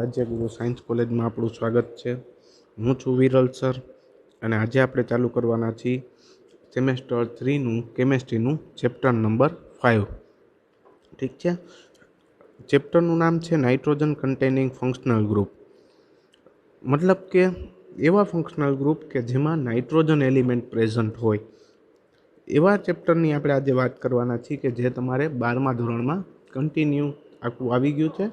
Rajyaguru science કોલેજમાં આપણું સ્વાગત છે। હું છું વિરલ સર અને આજે આપણે ચાલુ કરવાના છીએ સેમેસ્ટર 3નું કેમેસ્ટ્રીનું ચેપ્ટર નંબર 5। ઠીક છે, ચેપ્ટરનું નામ છે નાઇટ્રોજન કન્ટેનિંગ ફંક્શનલ ગ્રુપ। મતલબ કે એવા ફંક્શનલ ગ્રુપ કે જેમાં નાઇટ્રોજન એલિમેન્ટ પ્રેઝન્ટ હોય એવા ચેપ્ટરની આપણે આજે વાત કરવાના છીએ કે જે તમારે 12મા ધોરણમાં કન્ટિન્યુ આખું આવી ગયું છે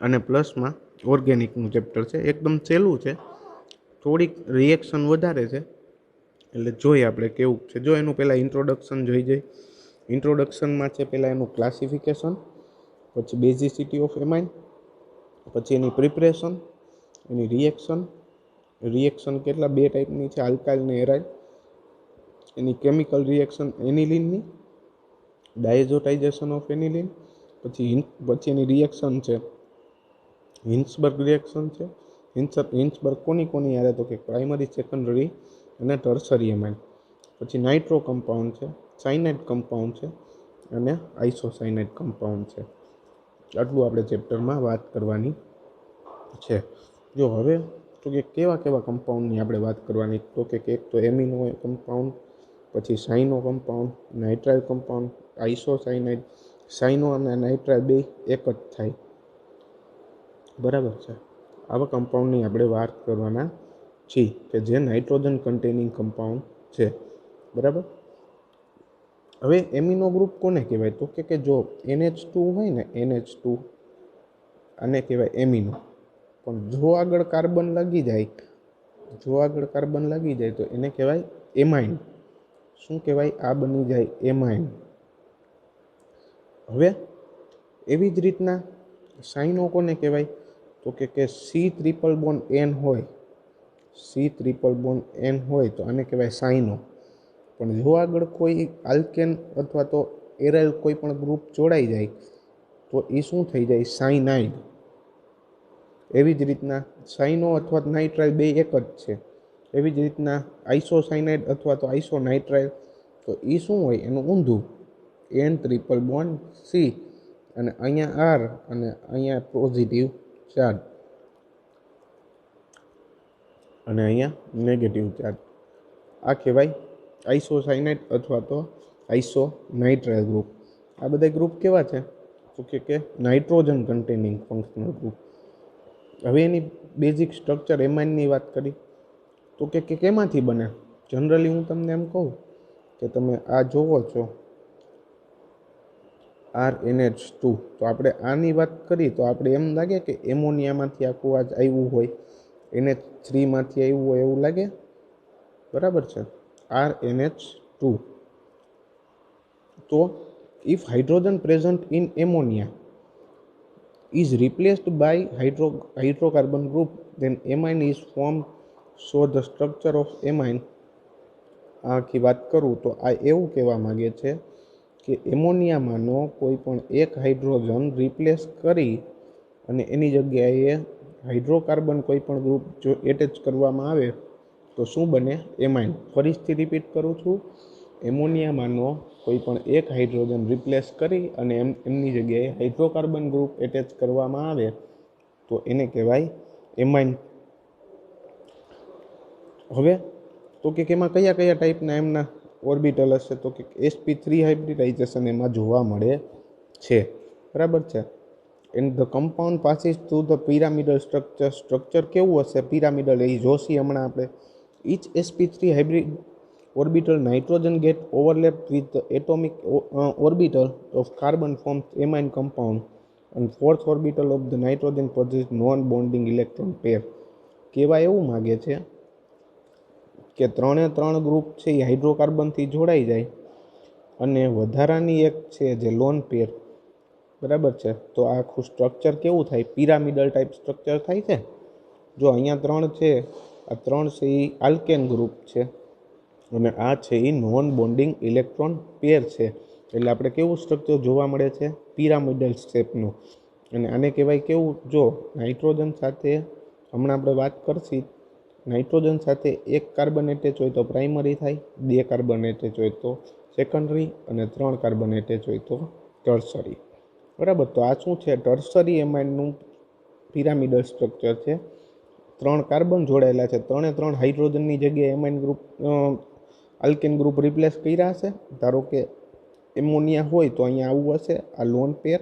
અને પ્લસમાં ઓર્ગેનિકનું ચેપ્ટર છે। એકદમ સહેલું છે, થોડીક રિએક્શન વધારે છે, એટલે જોઈએ આપણે કેવું છે। જો એનું પહેલાં ઇન્ટ્રોડક્શન જોઈ જાય। ઇન્ટ્રોડક્શનમાં છે પહેલાં એનું ક્લાસિફિકેશન, પછી બેઝિસિટી ઓફ એમાઇન, પછી એની પ્રિપરેશન, એની રિએક્શન કેટલા બે ટાઈપની છે, આલ્કાઇલ ને એરાઇલ, એની કેમિકલ રિએક્શન એનિલિનની, ડાયઝોટાઇઝેશન ઓફ એનિલિન, પછી એની રિએક્શન છે હિન્સબર્ગ રિએક્શન છે। હિન્સબર્ગ કોની યારે તો કે પ્રાઇમરી, સેકન્ડરી અને ટર્સરી એમાઇન। પછી નાઇટ્રો કમ્પાઉન્ડ છે, સાયનાઇડ કમ્પાઉન્ડ છે અને આઇસોસાયનાઇડ કમ્પાઉન્ડ છે। આટલું આપણે ચેપ્ટરમાં વાત કરવાની છે। જો હવે તો કે કેવા કમ્પાઉન્ડની આપણે વાત કરવાની, તો કે એક તો એમિનો કમ્પાઉન્ડ, પછી સાઇનો કમ્પાઉન્ડ, નાઇટ્રાઇલ કમ્પાઉન્ડ, આઇસોસાયનાઇડ। સાઇનો અને નાઇટ્રાઇલ બે એક જ થાય, બરાબર છે। આવા કમ્પાઉન્ડની આપણે વાત કરવાના છીએ કે જે નાઇટ્રોજન કન્ટેનિંગ કમ્પાઉન્ડ છે, બરાબર। હવે એમિનો ગ્રુપ કોને કહેવાય, તો કે જો NH2 હોય ને, NH2 આને કહેવાય એમિનો। પણ જો આગળ કાર્બન લાગી જાય તો એને કહેવાય એમાઇન। શું કહેવાય? આ બની જાય એમાઇન। હવે એવી જ રીતના સાઇનો કોને કહેવાય, તો કે C�triple બોન્ડ N હોય તો આને કહેવાય સાઇનો। પણ જો આગળ કોઈ આલ્કેન અથવા તો એરાઇલ કોઈ પણ ગ્રુપ જોડાઈ જાય તો એ શું થઈ જાય? સાઇનાઇડ। એવી જ રીતના સાઇનો અથવા નાઇટ્રાઇલ બે એક જ છે। એવી જ રીતના આઇસોસાયનાઇડ અથવા તો આઇસોનાઇટ્રાઇલ, તો એ શું હોય? એનું ઊંધું, N�triple bond C અને અહીંયા R અને અહીંયા પોઝિટિવ ચાર્જ અને અહીંયા નેગેટિવ ચાર્જ, આ કહેવાય આઇસોસાયનાઇડ અથવા તો આઇસોનાઇટ્રાઇલ ગ્રુપ। આ બધા ગ્રુપ કેવા છે? તો કે નાઇટ્રોજન કન્ટેનિંગ ફંક્શનલ ગ્રુપ। હવે એની બેઝિક સ્ટ્રક્ચર એમાઇનની વાત કરી તો કે કેમાંથી બને? જનરલી હું તમને એમ કહું કે તમે આ જોવો છો RNH2, તો આપણે આની વાત કરીએ તો આપણે એમ લાગે કે એમોનિયામાંથી આખું આ આવ્યું હોય, NH3માંથી આવ્યું હોય એવું લાગે, બરાબર છે, RNH2। તો if hydrogen present in ammonia is replaced by hydrocarbon group, then amine is formed। So the structure of amine, આખી વાત કરું તો આ એવું કહેવા માગે છે કે એમોનિયામાંનો કોઈ પણ એક હાઇડ્રોજન રિપ્લેસ કરી અને એની જગ્યાએ હાઇડ્રોકાર્બન કોઈ પણ ગ્રુપ જો એટેચ કરવામાં આવે તો શું બને? એમાઇન। ફરીથી રિપીટ કરું છું, એમોનિયામાંનો કોઈ પણ એક હાઇડ્રોજન રિપ્લેસ કરી અને એમની જગ્યાએ હાઇડ્રોકાર્બન ગ્રુપ એટેચ કરવામાં આવે તો એને કહેવાય એમાઇન। હવે તો કે એમાં કયા ટાઈપના એમના ઓર્બિટલ હશે, તો કે sp3 હાઇબ્રિડાઇઝેશન એમાં જોવા મળે છે, બરાબર છે। And the compound passes through the pyramidal structure કેવું હશે? પિરામિડલ, એ જોશી હમણાં આપણે। each sp3 hybrid orbital nitrogen get overlapped with the atomic orbital of carbon forms amine compound and fourth orbital of the nitrogen possesses non-bonding electron pair। કહેવા એવું માગે છે કે 3 group છે એ હાઇડ્રોકાર્બનથી જોડાઈ જાય અને વધારાની એક છે જે લોન પેર, બરાબર છે। તો આ આખું સ્ટ્રક્ચર કેવું થાય? પિરામિડલ ટાઈપ સ્ટ્રક્ચર થાય છે। જો અહીંયા 3 છે, આ 3 છે એ આલ્કેન ગ્રુપ છે અને આ છે એ નોન બોન્ડિંગ ઇલેક્ટ્રોન પેર છે, એટલે આપણે કેવું સ્ટ્રક્ચર જોવા મળે છે? પિરામિડલ શેપનું। અને આને કહેવાય કેવું? જો નાઇટ્રોજન સાથે હમણાં આપણે વાત કરશી, નાઇટ્રોજન સાથે એક કાર્બન એટેચ હોય તો પ્રાઇમરી થાય, 2 કાર્બન એટેચ હોય તો સેકન્ડરી અને 3 કાર્બન એટેચ હોય તો ટર્સરી, બરાબર। તો આ શું છે? ટર્સરી એમાઇનનું પિરામિડલ સ્ટ્રક્ચર છે. 3 કાર્બન જોડાયેલા છે, 3 હાઇડ્રોજનની જગ્યાએ amine group alkane group replace કર્યા હશે. ધારો કે એમોનિયા હોય તો અહીંયા આવું હશે, આ લોન પેર,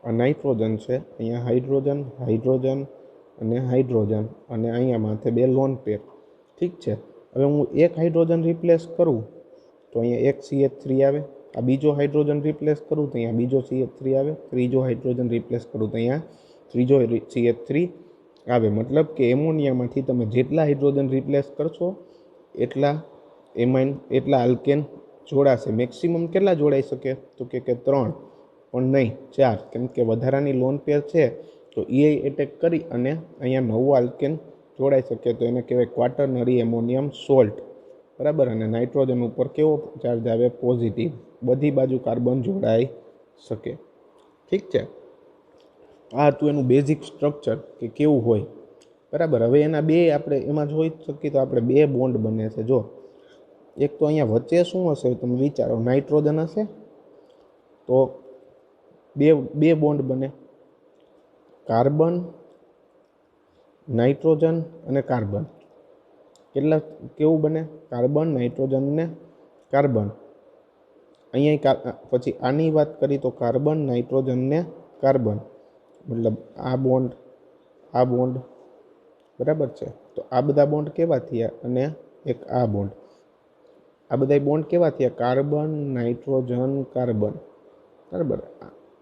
આ નાઇટ્રોજન છે, અહીંયા હાઇડ્રોજન હાઇડ્રોજન અને હાઇડ્રોજન, અને અહીંયા માથે 2 લોન પેર. ઠીક છે. હવે હું એક હાઇડ્રોજન રિપ્લેસ કરું તો અહીંયા એક CH3 આવે, આ બીજો હાઇડ્રોજન રિપ્લેસ કરું તો અહીંયા બીજો CH3 આવે, ત્રીજો હાઇડ્રોજન રિપ્લેસ કરું તો અહીંયા ત્રીજો CH3 આવે. મતલબ કે એમોનિયામાંથી તમે જેટલા હાઇડ્રોજન રિપ્લેસ કરશો એટલા આલ્કેન જોડાશે. મેક્સિમમ કેટલા જોડાઈ શકે? તો કે 3, પણ નહીં 4, કેમ કે વધારાની લોન પેર છે તો એ એટેક કરી અને અહીંયા નવું આલ્કેન જોડાઈ શકે, તો એને કહેવાય ક્વાટર્નરી એમોનિયમ સોલ્ટ. બરાબર. અને નાઇટ્રોજન ઉપર કેવો ચાર્જ આવે? પોઝિટિવ. બધી બાજુ કાર્બન જોડાઈ શકે. ઠીક છે. આ હતું એનું બેઝિક સ્ટ્રક્ચર કે કેવું હોય. બરાબર. હવે એના બે આપણે એમાં જોઈ શકીએ તો આપણે 2 બોન્ડ બને છે. જો એક તો અહીંયા વચ્ચે શું હશે તમે વિચારો, નાઇટ્રોજન હશે તો બે બોન્ડ બને, કાર્બન, નાઇટ્રોજન અને કાર્બન. કેવું બને? કાર્બન, નાઇટ્રોજન ને કાર્બન. અહીંયા પછી આની વાત કરી તો કાર્બન, નાઇટ્રોજન ને કાર્બન, મતલબ આ બોન્ડ બરાબર છે. તો આ બધા બોન્ડ કેવા થયા? અને એક આ બોન્ડ, આ બધા બોન્ડ કેવા થયા? Carbon, nitrogen, carbon. બરાબર.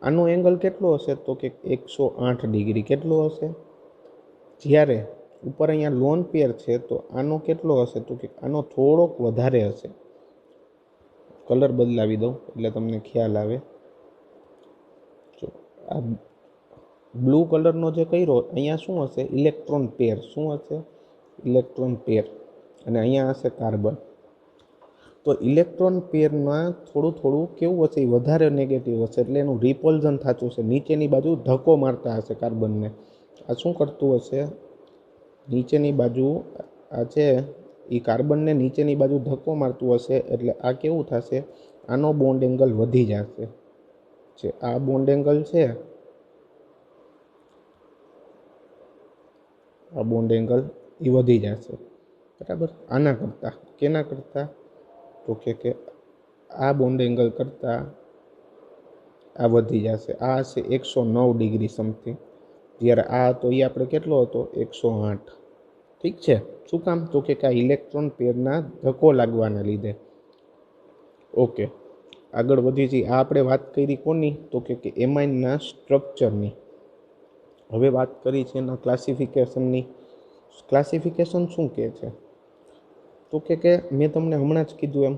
આનો એંગલ કેટલો હશે? તો કે 108 ડિગ્રી. કેટલો હશે? જ્યારે ઉપર અહીંયા લોન પેર છે તો આનો કેટલો હશે? તો કે આનો થોડોક વધારે હશે. કલર બદલાવી દઉં એટલે તમને ખ્યાલ આવે. જો આ બ્લુ કલરનો જે કર્યો અહીંયા શું હશે? Electron pair. શું હશે? Electron pair. અને અહીંયા હશે કાર્બન. તો ઇલેક્ટ્રોન પેરમાં થોડું કેવું હશે? વધારે નેગેટિવ હશે, એટલે એનું રિપલ્ઝન થતું હશે, નીચેની બાજુ ધક્કો મારતા હશે કાર્બનને. આ શું કરતું હશે? નીચેની બાજુ આ છે એ કાર્બનને નીચેની બાજુ ધક્કો મારતું હશે, એટલે આ કેવું થશે? આનો બોન્ડ એંગલ વધી જશે. જે આ બોન્ડ એંગલ છે, આ બોન્ડ એંગલ એ વધી જશે. બરાબર. આના કરતાં કેના કરતાં? તો કે આ બોન્ડ એંગલ કરતાં આ વધી જશે. આ હશે 109 ડિગ્રી સમથિંગ, જ્યારે આ હતો એ આપણે કેટલો હતો? 108. ઠીક છે. શું કામ? તો કે આ ઇલેક્ટ્રોન પેરના ધક્કો લાગવાના લીધે. ઓકે, આગળ વધી જઈએ. આ આપણે વાત કરી કોની? તો કે એમાઇનના સ્ટ્રક્ચરની. હવે વાત કરી છે એના ક્લાસિફિકેશનની. ક્લાસિફિકેશન શું કહે છે? તો કે મેં તમને હમણાં જ કીધું એમ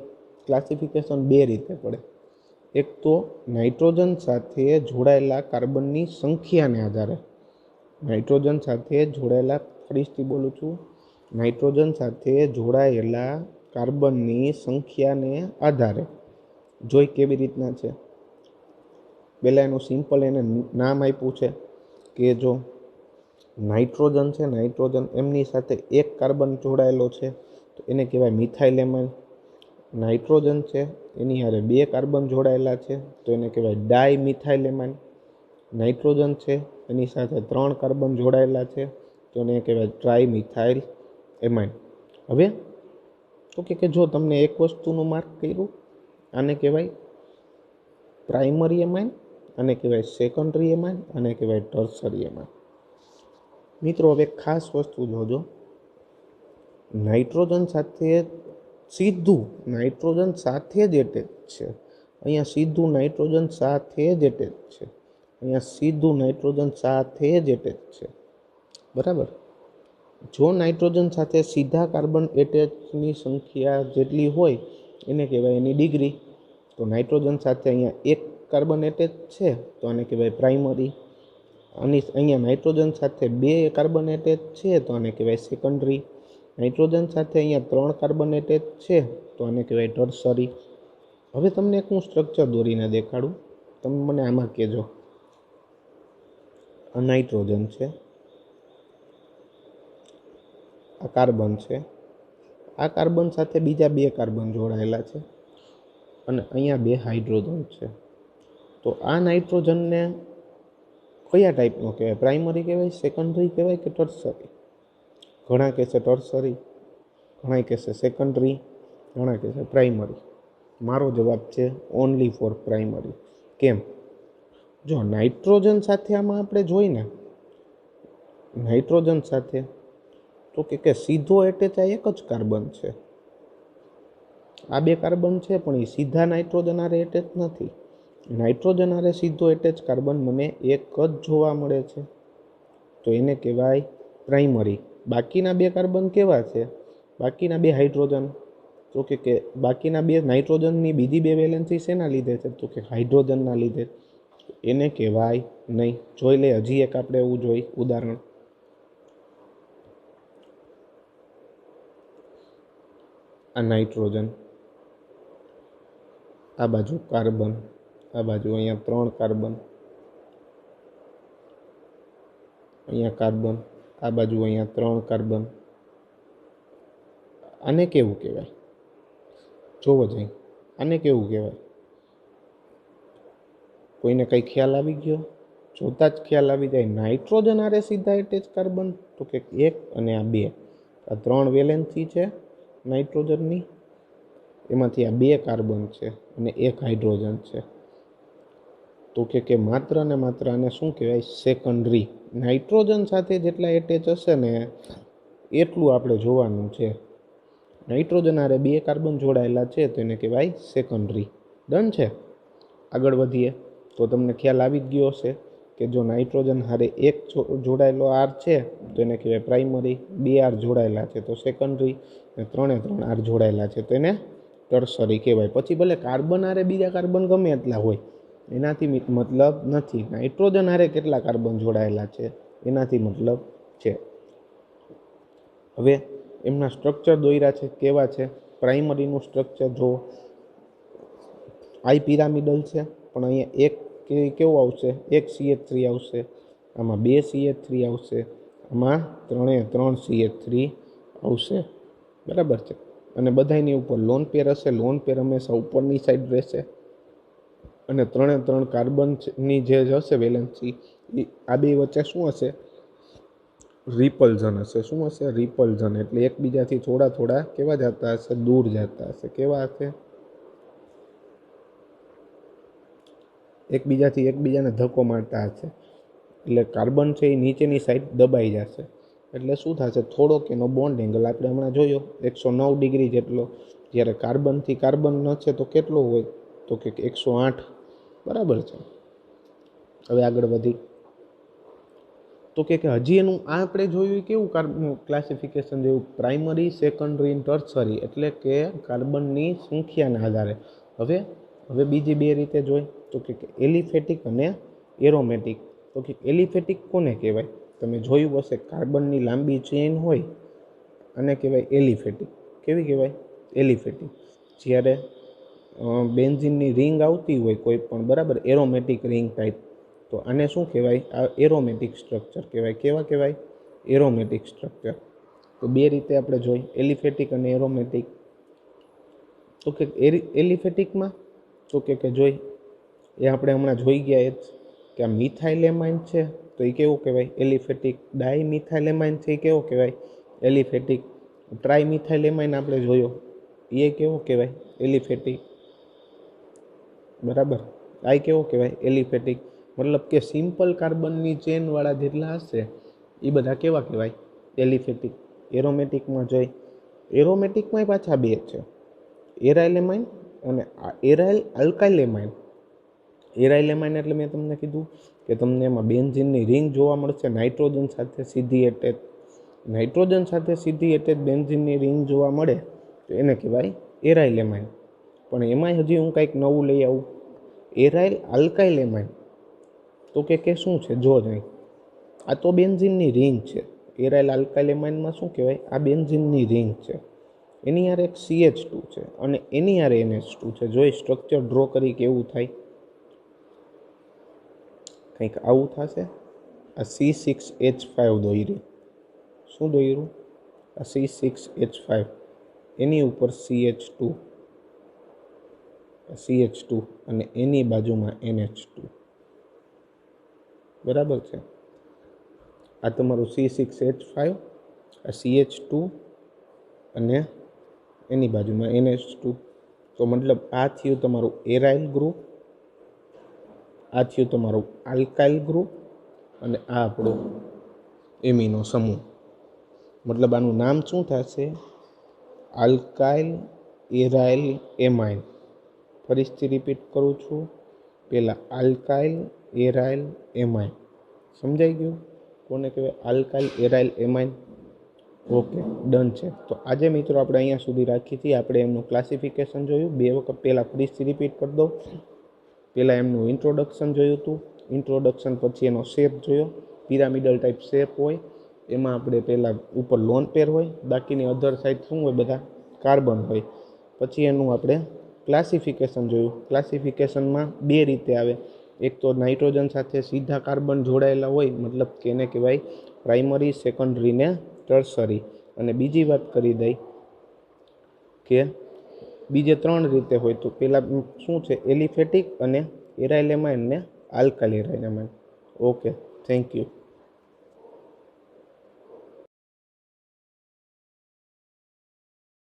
ક્લાસિફિકેશન 2 રીતે પડે. એક તો નાઇટ્રોજન સાથે જોડાયેલા કાર્બનની સંખ્યાને આધારે, નાઇટ્રોજન સાથે જોડાયેલા, ફરીથી બોલું છું, નાઇટ્રોજન સાથે જોડાયેલા કાર્બનની સંખ્યાને આધારે. જોઈ કેવી રીતના છે? પહેલાં એનું સિમ્પલ એને નામ આપ્યું છે કે જો નાઇટ્રોજન છે, નાઇટ્રોજન એમની સાથે એક કાર્બન જોડાયેલો છે તો એને કહેવાય મિથાઇલ એમાઇન. નાઇટ્રોજન છે એની હારે 2 કાર્બન જોડાયેલા છે તો એને કહેવાય ડાય મિથાઇલ એમાઇન. નાઇટ્રોજન છે એની સાથે 3 કાર્બન જોડાયેલા છે તો એને કહેવાય ટ્રાય મિથાઇલ એમાઇન. હવે તો કે જો તમને એક વસ્તુનું માર્ક કર્યું, આને કહેવાય પ્રાઇમરી એમાઇન, આને કહેવાય સેકન્ડરી એમાઇન, આને કહેવાય ટર્સરી એમાઇન. મિત્રો હવે ખાસ વસ્તુ જોજો, નાઇટ્રોજન સાથે સીધું નાઇટ્રોજન સાથે જ એટેચ છે. અહીંયા સીધું નાઇટ્રોજન સાથે જ એટેચ છે, અહીંયા સીધું નાઇટ્રોજન સાથે જ એટેચ છે. બરાબર. જો નાઇટ્રોજન સાથે સીધા કાર્બન એટેચની સંખ્યા જેટલી હોય એને કહેવાય એની ડિગ્રી. તો નાઇટ્રોજન સાથે અહીંયા 1 કાર્બન એટેચ છે તો આને કહેવાય પ્રાઇમરી. અને અહીંયા નાઇટ્રોજન સાથે 2 કાર્બન એટેચ છે તો આને કહેવાય સેકન્ડરી. નાઇટ્રોજન સાથે અહીંયા 3 કાર્બન એટેચ છે તો આને કહેવાય ટર્સરી. હવે તમને એક હું સ્ટ્રક્ચર દોરીને દેખાડું, તમે મને આમાં કહેજો. આ નાઇટ્રોજન છે, આ કાર્બન છે, આ કાર્બન સાથે બીજા 2 કાર્બન જોડાયેલા છે અને અહીંયા 2 હાઇડ્રોજન છે. તો આ નાઇટ્રોજનને કયા ટાઈપનો કહેવાય? પ્રાઇમરી કહેવાય, સેકન્ડરી કહેવાય કે ટર્સરી? ઘણા કહેશે ટર્સરી, ઘણા કહેશે સેકન્ડરી, ઘણા કહેશે પ્રાઇમરી. મારો જવાબ છે ઓનલી ફોર પ્રાઇમરી. કેમ? જો નાઇટ્રોજન સાથે આમાં આપણે જોઈને, નાઇટ્રોજન સાથે તો કે સીધો એટેચ આ એક જ કાર્બન છે. આ બે કાર્બન છે પણ એ સીધા નાઇટ્રોજન આરે એટેચ નથી. નાઇટ્રોજન આરે સીધો એટેચ કાર્બન મને એક જ જોવા મળે છે, તો એને કહેવાય પ્રાઇમરી. બાકીના બે કાર્બન કેવા છે? બાકીના બે હાઇડ્રોજન, તો કે બાકીના બે નાઇટ્રોજનની બીજી બે વેલેન્સી શેના લીધે છે? તો કે હાઇડ્રોજનના લીધે. એને કહેવાય નહીં. જોઈ લે, હજી એક આપણે એવું જોઈ ઉદાહરણ. આ નાઇટ્રોજન, આ બાજુ કાર્બન, આ બાજુ અહીંયા 3 કાર્બન, અહીંયા કાર્બન, આ બાજુ અહીંયા 3 કાર્બન. આને કેવું કહેવાય? જોવો જઈ, આને કેવું કહેવાય? કોઈને કંઈ ખ્યાલ આવી ગયો? જોતા જ ખ્યાલ આવી જાય. નાઇટ્રોજન આરે સીધા એટેચ કાર્બન, તો કે 1 અને આ 2, આ 3 વેલેન્સી છે નાઇટ્રોજનની, એમાંથી આ 2 કાર્બન છે અને 1 હાઇડ્રોજન છે. તો કે માત્ર ને માત્ર આને શું કહેવાય? સેકન્ડરી. નાઇટ્રોજન સાથે જેટલા એટેચ હશે ને એટલું આપણે જોવાનું છે. નાઇટ્રોજન આરે 2 કાર્બન જોડાયેલા છે તો એને કહેવાય સેકન્ડરી. ડન છે? આગળ વધીએ તો તમને ખ્યાલ આવી જ ગયો હશે કે જો નાઇટ્રોજન હારે 1 જોડાયેલો આર છે તો એને કહેવાય પ્રાઇમરી, 2 આર જોડાયેલા છે તો સેકન્ડરી, અને 3 આર જોડાયેલા છે તો એને ટર્સરી કહેવાય. પછી ભલે કાર્બન હારે બીજા કાર્બન ગમે એટલા હોય, એનાથી મતલબ નથી. નાઇટ્રોજન હારે કેટલા કાર્બન જોડાયેલા છે એનાથી મતલબ છે. હવે એમના સ્ટ્રક્ચર દોર્યા છે, કેવા છે? પ્રાઇમરીનું સ્ટ્રક્ચર જો આઈ પિરામિડલ છે, પણ અહીંયા એક કેવું આવશે? 1 CH3 આવશે, આમાં 2 CH3 આવશે, આમાં 3 CH3 આવશે. બરાબર છે? અને બધાની ઉપર લોન પેર હશે. લોન પેર હંમેશા ઉપરની સાઈડ રહેશે. અને 3 કાર્બનની જે હશે વેલેન્સી, આ બે વચ્ચે શું હશે? રિપલ્ઝન હશે. શું હશે? રિપલ્ઝન. એટલે એકબીજાથી થોડા કેવા જતા હશે? દૂર જતા હશે. કેવા હશે? એકબીજાને ધક્કો મારતા હશે. એટલે કાર્બન છે એ નીચેની સાઈડ દબાઈ જશે. એટલે શું થશે? થોડોક એનો બોન્ડ એંગલ આપણે હમણાં જોયો 109 ડિગ્રી જેટલો. જ્યારે કાર્બનથી કાર્બન ન છે તો કેટલો હોય? તો કે 108. બરાબર છે? હવે આગળ વધી તો કે હજી એનું આ આપણે જોયું કેવું ક્લાસિફિકેશન જેવું? Primary, secondary, tertiary. એટલે કે કાર્બનની સંખ્યાના આધારે. હવે બીજી બે રીતે જોઈ તો કે એલિફેટિક અને એરોમેટિક. તો કે એલિફેટિક કોને કહેવાય? તમે જોયું હશે, કાર્બનની લાંબી ચેઇન હોય આને કહેવાય એલિફેટિક. કેવી કહેવાય? એલિફેટિક. જ્યારે બેન્ઝિનની રિંગ આવતી હોય કોઈ પણ, બરાબર, એરોમેટિક રિંગ ટાઈપ, તો આને શું કહેવાય? આ એરોમેટિક સ્ટ્રક્ચર કહેવાય. કેવા કહેવાય? Aromatic structure. તો બે રીતે આપણે જોઈ, એલિફેટિક અને એરોમેટિક. તો કે એલિફેટિકમાં તો કે જોઈ એ આપણે હમણાં જોઈ ગયા જ કે આ મિથાઇલેમાઇન છે તો એ કેવો કહેવાય? એલિફેટિક. ડાયમિથાઇલેમાઇન છે એ કેવો કહેવાય? એલિફેટિક. ટ્રાયમિથાઇલેમાઇન આપણે જોયો એ કેવો કહેવાય? એલિફેટિક. બરાબર? આ કેવો કહેવાય? એલિફેટિક. મતલબ કે સિમ્પલ કાર્બનની ચેનવાળા જેટલા હશે એ બધા કેવા કહેવાય? એલિફેટિક. એરોમેટિકમાં જોઈ, એરોમેટિકમાંય પાછા બે છે, એરાઇલેમાઇન અને એરાઇલ આલ્કાઇલેમાઇન. એરાઇલેમાઇન એટલે મેં તમને કીધું કે તમને એમાં બેન્ઝિનની રિંગ જોવા મળશે નાઇટ્રોજન સાથે સીધી એટેચ. નાઇટ્રોજન સાથે સીધી એટેચ બેન્ઝિનની રિંગ જોવા મળે તો એને કહેવાય એરાઇલેમાઇન. પણ એમાંય હજી હું કંઈક નવું લઈ આવું, એરાઇલ આલ્કાઇલેમાઇન. તો કે શું છે? જો નહીં, આ તો બેન્ઝિનની રિંગ છે. એરાઇલ આલ્કાઇલેમાઇનમાં શું કહેવાય? આ બેન્ઝિનની રિંગ છે. એની યાર એક CH2 છે અને એની યાર NH2 છે. જોઈ સ્ટ્રક્ચર ડ્રો કરી કેવું થાય? કંઈક આવું થશે. આ C6H5 દોર્યું. શું દોર્યું? આ C6H5, એની ઉપર CH2 અને એની બાજુમાં NH2. બરાબર છે. આ તમારું C6H5, આ CH2 અને એની બાજુમાં NH2. તો મતલબ આ થયું તમારું એરાઇલ ગ્રુપ, આ થયું તમારું આલ્કાઇલ ગ્રુપ અને આ આપણો એમિનો સમૂહ. મતલબ આનું નામ શું થશે? Alkyl aryl amine. ફરીથી રિપીટ કરું છું, પહેલાં આલ્કાઇલ એરાઇલ એમાઇન. સમજાઈ ગયું કોને કહેવાય alkyl aryl amine? Okay, done છે. તો આજે મિત્રો આપણે અહીંયા સુધી રાખી હતી. આપણે એમનું ક્લાસિફિકેશન જોયું. 2 વખત પહેલાં ફરીથી રિપીટ કરી દો. પહેલાં એમનું ઇન્ટ્રોડક્શન જોયું હતું. ઇન્ટ્રોડક્શન પછી એનો શેપ જોયો. પિરામિડલ ટાઈપ શેપ હોય, એમાં આપણે પહેલાં ઉપર લોન પેર હોય, બાકીની અધર સાઈડ શું હોય? બધા કાર્બન હોય. પછી એનું આપણે ક્લાસિફિકેશન જોયું. ક્લાસિફિકેશનમાં 2 રીતે આવે. એક તો નાઇટ્રોજન સાથે સીધા કાર્બન જોડાયેલા હોય, મતલબ કે એને કહેવાય પ્રાઇમરી, સેકન્ડરી ને ટર્સરી. અને બીજી વાત કરી દઈ કે બીજે 3 રીતે હોય. તો પહેલાં શું છે? એલિફેટિક અને એરાઇલ એમાઇન ને alkyl aryl amine. Okay, thank you.